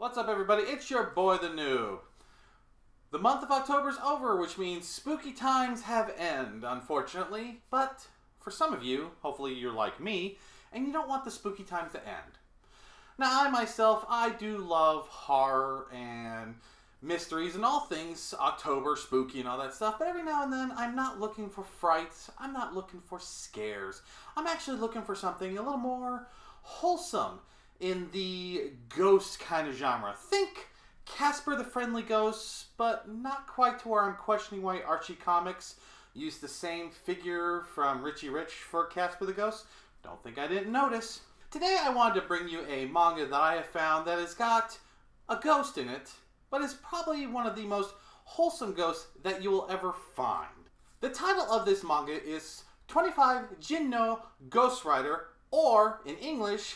What's up, everybody? It's your boy, the Noob. The month of October's over, which means spooky times have ended, unfortunately. But for some of you, hopefully you're like me, and you don't want the spooky times to end. Now, I do love horror and mysteries and all things October, spooky and all that stuff, but every now and then I'm not looking for frights, I'm not looking for scares. I'm actually looking for something a little more wholesome in the ghost kind of genre. Think Casper the Friendly Ghost, but not quite to where I'm questioning why Archie Comics used the same figure from Richie Rich for Casper the Ghost. Don't think I didn't notice. Today I wanted to bring you a manga that I have found that has got a ghost in it, but is probably one of the most wholesome ghosts that you will ever find. The title of this manga is 25 Jin no Ghost Rider, or in English,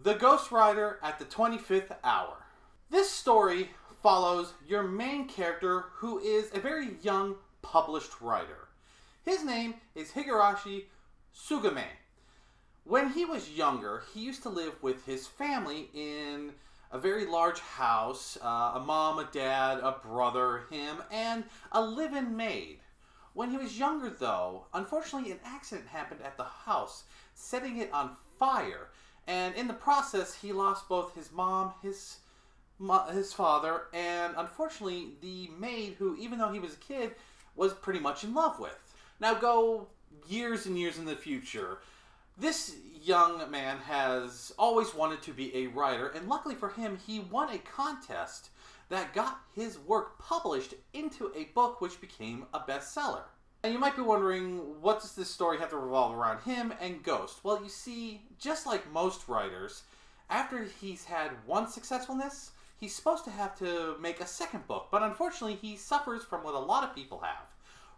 The Ghost Rider at the 25th Hour. This story follows your main character, who is a very young published writer. His name is Higurashi Sugame. When he was younger, he used to live with his family in a very large house, a mom, a dad, a brother, him, and a live-in maid. When he was younger, though, unfortunately an accident happened at the house, setting it on fire. And in the process, he lost both his mom, his father, and unfortunately the maid, who, even though he was a kid, was pretty much in love with. Now go years and years in the future. This young man has always wanted to be a writer, and luckily for him, he won a contest that got his work published into a book which became a bestseller. And you might be wondering, what does this story have to revolve around him and Ghost? Well, you see, just like most writers, after he's had one successfulness, he's supposed to have to make a second book, but unfortunately he suffers from what a lot of people have,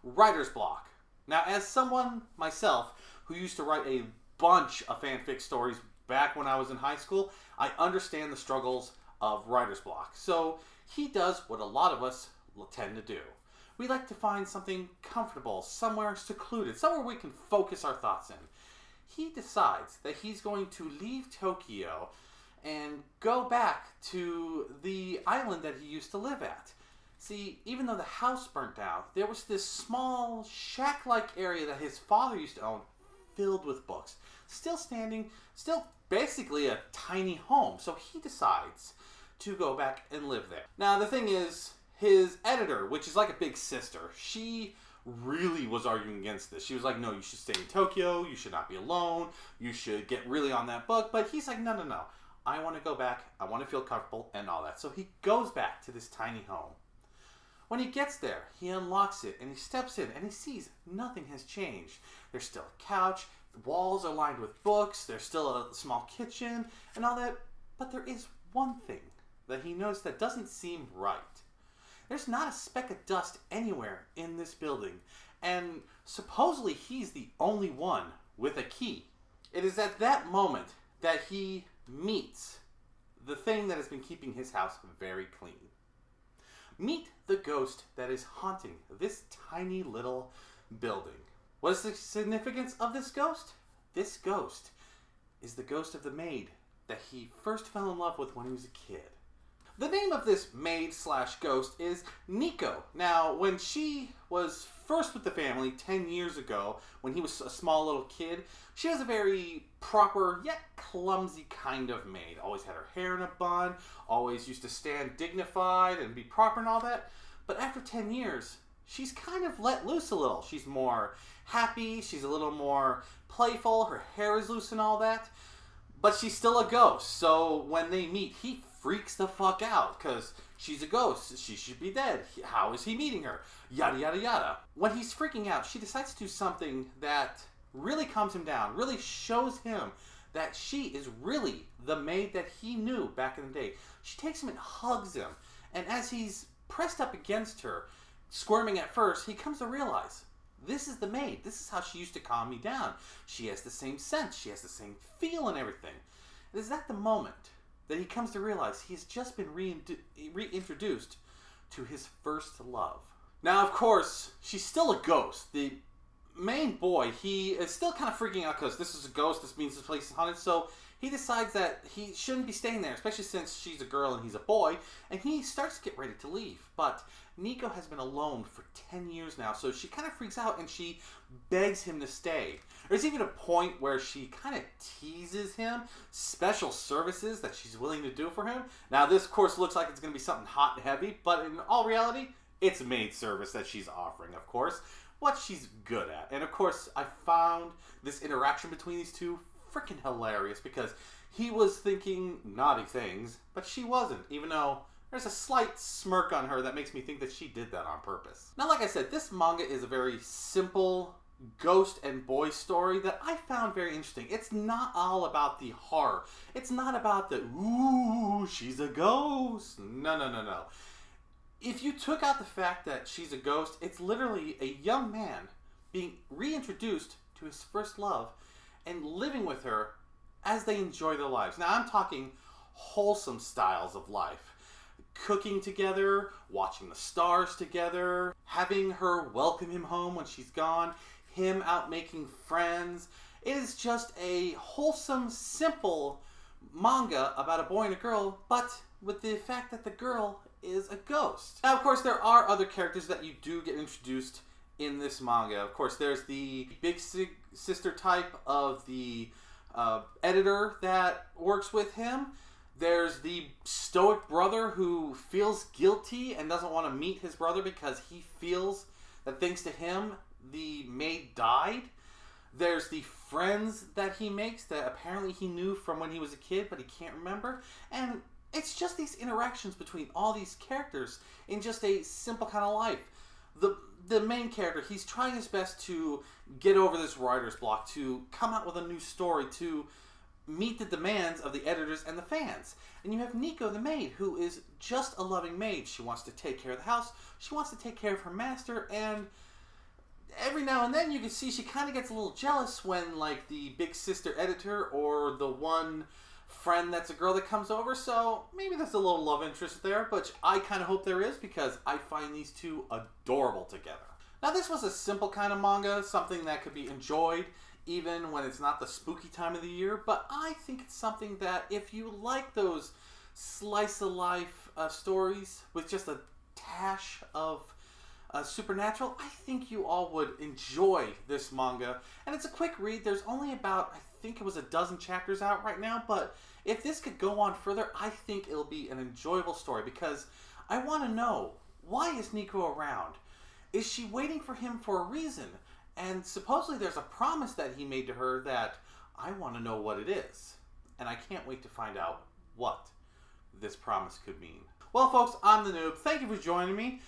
writer's block. Now, as someone myself who used to write a bunch of fanfic stories back when I was in high school, I understand the struggles of writer's block. So he does what a lot of us tend to do. We like to find something comfortable, somewhere secluded, somewhere we can focus our thoughts in. He decides that he's going to leave Tokyo and go back to the island that he used to live at. See, even though the house burnt down, there was this small shack-like area that his father used to own, filled with books. Still standing, still basically a tiny home. So he decides to go back and live there. Now, the thing is, his editor, which is like a big sister, she really was arguing against this. She was like, no, you should stay in Tokyo, you should not be alone, you should get really on that book. But he's like, no, I want to go back, I want to feel comfortable and all that. So he goes back to this tiny home. When he gets there, he unlocks it and he steps in and he sees nothing has changed. There's still a couch, the walls are lined with books, there's still a small kitchen and all that. But there is one thing that he noticed that doesn't seem right. There's not a speck of dust anywhere in this building, and supposedly he's the only one with a key. It is at that moment that he meets the thing that has been keeping his house very clean. Meet the ghost that is haunting this tiny little building. What is the significance of this ghost? This ghost is the ghost of the maid that he first fell in love with when he was a kid. The name of this maid/ghost is Nico. Now, when she was first with the family 10 years ago, when he was a small little kid, she was a very proper yet clumsy kind of maid. Always had her hair in a bun, always used to stand dignified and be proper and all that. But after 10 years, she's kind of let loose a little. She's more happy, she's a little more playful, her hair is loose and all that. But she's still a ghost, so when they meet, he freaks the fuck out, because she's a ghost, she should be dead, how is he meeting her, yada yada yada. When he's freaking out, she decides to do something that really calms him down, really shows him that she is really the maid that he knew back in the day. She takes him and hugs him, and as he's pressed up against her, squirming at first, he comes to realize, this is the maid, this is how she used to calm me down. She has the same sense, she has the same feel and everything. It is at the moment that he comes to realize he's just been reintroduced to his first love. Now, of course, she's still a ghost. The main boy, he is still kind of freaking out because this is a ghost, this means this place is haunted, so he decides that he shouldn't be staying there, especially since she's a girl and he's a boy, and he starts to get ready to leave. But Nico has been alone for 10 years now, so she kind of freaks out and she begs him to stay. There's even a point where she kind of teases him special services that she's willing to do for him. Now, this, of course, looks like it's going to be something hot and heavy, but in all reality, it's maid service that she's offering, of course, what she's good at. And, of course, I found this interaction between these two freaking hilarious because he was thinking naughty things, but she wasn't, even though there's a slight smirk on her that makes me think that she did that on purpose. Now, like I said, this manga is a very simple ghost and boy story that I found very interesting. It's not all about the horror. It's not about the, ooh, she's a ghost. No. If you took out the fact that she's a ghost, it's literally a young man being reintroduced to his first love and living with her as they enjoy their lives. Now, I'm talking wholesome styles of life. Cooking together, watching the stars together, having her welcome him home when she's gone, him out making friends. It is just a wholesome, simple manga about a boy and a girl, but with the fact that the girl is a ghost. Now, of course, there are other characters that you do get introduced in this manga. Of course, there's the big sister type of the editor that works with him. There's the stoic brother who feels guilty and doesn't want to meet his brother because he feels that thanks to him, the maid died. There's the friends that he makes that apparently he knew from when he was a kid, but he can't remember. And it's just these interactions between all these characters in just a simple kind of life. The main character, he's trying his best to get over this writer's block, to come out with a new story, to meet the demands of the editors and the fans. And you have Nico, the maid, who is just a loving maid. She wants to take care of the house. She wants to take care of her master. And every now and then you can see she kind of gets a little jealous when, like, the big sister editor or the one friend that's a girl that comes over. So maybe there's a little love interest there, but I kind of hope there is because I find these two adorable together. Now, this was a simple kind of manga, something that could be enjoyed even when it's not the spooky time of the year, but I think it's something that if you like those slice of life stories with just a dash of supernatural, I think you all would enjoy this manga. And it's a quick read. There's only about, I think it was a dozen chapters out right now, but if this could go on further, I think it'll be an enjoyable story because I want to know, why is Nico around? Is she waiting for him for a reason? And supposedly there's a promise that he made to her that I want to know what it is. And I can't wait to find out what this promise could mean. Well, folks, I'm the Noob. Thank you for joining me.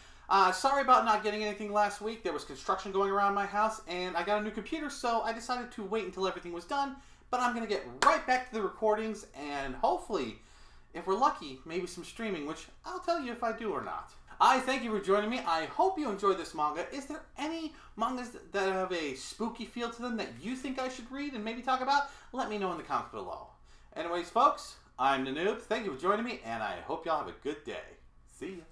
Sorry about not getting anything last week. There was construction going around my house, and I got a new computer, so I decided to wait until everything was done. But I'm going to get right back to the recordings, and hopefully, if we're lucky, maybe some streaming, which I'll tell you if I do or not. I thank you for joining me. I hope you enjoyed this manga. Is there any mangas that have a spooky feel to them that you think I should read and maybe talk about? Let me know in the comments below. Anyways, folks, I'm the Noob. Thank you for joining me, and I hope y'all have a good day. See ya.